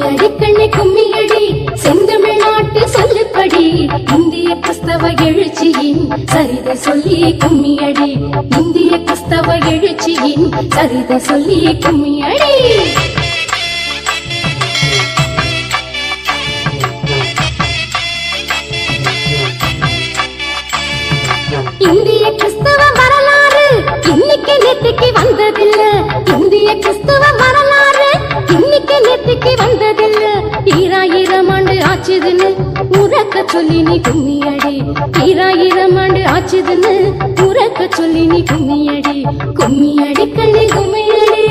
அடிக்கண்ணை கும்மியடி செந்தமிழ்நாட்டு சொல்லுப்படி இந்திய கிறிஸ்தவ எழுச்சியின் சரிதை சொல்லி கும்மியடி இந்திய கிறிஸ்தவ எழுச்சியின் சரிதை சொல்லி கும்மியடி இந்திய கிறிஸ்தவ வரலாறு இன்னைக்கு நேற்றுக்கு வந்ததில்ல இந்திய கிறிஸ்தவ வரலாறு இன்னைக்கு நேற்றுக்கு வந்ததில்ல 2000 ஆண்டு ஆச்சுதுன்னு உறக்க சொல்லி நீ கும்மியடி 2000 ஆண்டு ஆச்சுதுன்னு உறக்க சொல்லி நீ கும்மியடி கும்மியடி கண்ணே கும்மியடி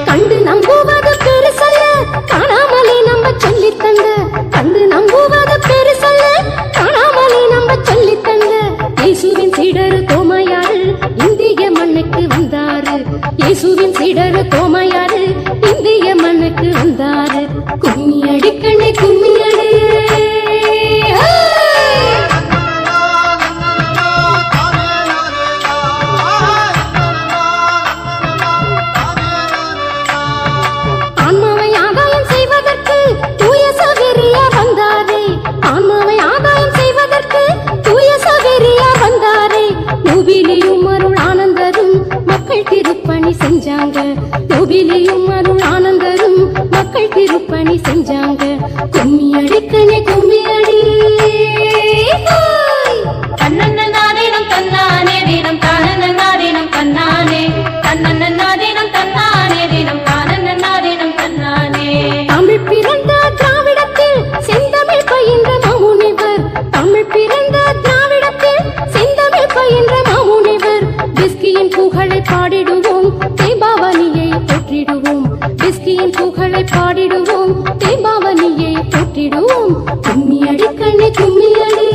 கண்டு நம்புவது பெருசல்ல காணாமலே நம்ம சொல்லி தந்த கண்டு நம்புவது பெருசல்ல காணாமலே நம்ம சொல்லி தந்த இயேசுவின் சீடரு தோமையாரு இந்திய மண்ணுக்கு வந்தாரு இயேசுவின் சீடரு தோமையாரு இந்திய மண்ணுக்கு வந்தாரு கும்மியடி கண்ணே கும்மியடி திருப்பணி செஞ்சாங்க கோவிலையும் அருள் ஆனந்தரும் மக்கள் திருப்பணி செஞ்சாங்க கும்மியடி கண்ணே கும்மியடி தன்னன்னாதேனம் தன்னானே தேனம் தானன்னாதேனம் தன்னானே தன்னன்னாதேனம் தன்னானே தேனம் தானன்னாதேனம் தன்னானே தமிழ் பிறந்த திராவிடத்தில் செந்தமிழ் பயின்ற மாமுனிவர் தமிழ் பிறந்த திராவிடத்தில் செந்தமிழ் பயின்ற மாமுனிவர் பிஸ்கியின் புகழை பாடிடுவோம் தேம்பாவணியை போற்றிடுவோம் பிஸ்கியின் புகழை பாடிடுவோம் தேம்பாவணியை போற்றிடுவோம் கும்மியடி கண்ணே கும்மியடி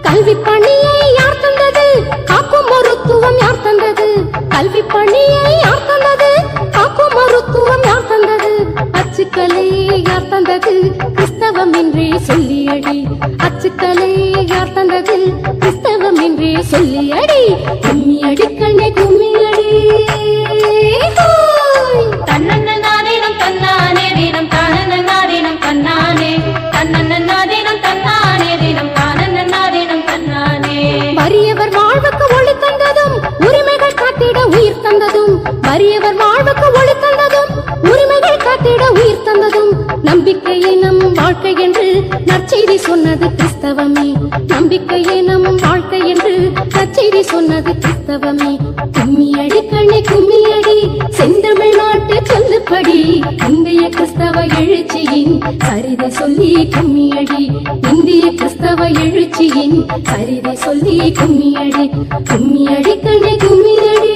கல்வி பணியை யார் தந்தது காக்கும் மருத்துவம் யார் தந்தது கல்வி பணியை யார் தந்தது காக்கும் மருத்துவம் யார் தந்தது அச்சுக்கலை யார் தந்தது கிறிஸ்தவம் என்றே சொல்லியடி அச்சுக்கலை யார் தந்தது கிறிஸ்தவம் என்றே சொல்லியடி கும்மியடி கண்ணே கும்மியடி தன்னன்னாதேனம் தன்னானே தேனம் தானன்னாதேனம் தன்னானே தன்னன்னாதேனம் தன்னானே தேனம் தானன்னாதேனம் தன்னானே வறியவர் வாழ்வுக்கு ஒளி தந்ததும் உரிமைகள் காத்திட உயிர் தந்ததும் வறியவர் வாழ்வுக்கு ஒளி தந்ததும் உரிமைகள் காத்திட உயிர் தந்ததும் நம்பிக்கையை நம் வாழ்க்கை என்று நற்செய்தி சொன்னது கிறிஸ்தவமே நம்பிக்கையை நம் வாழ்க்கை என்று நற்செய்தி சொன்னது கிறிஸ்தவமே கும்மியடி கண்ணே கும்மியடி செந்தமிழ்நாட்டு சொல்லுப்படி இந்திய கிறிஸ்தவ எழுச்சியின் சரிதை சொல்லி கும்மியடி இந்திய கிறிஸ்தவ எழுச்சியின் சரிதை சொல்லி கும்மியடி கும்மியடி கண்ணே கும்மியடி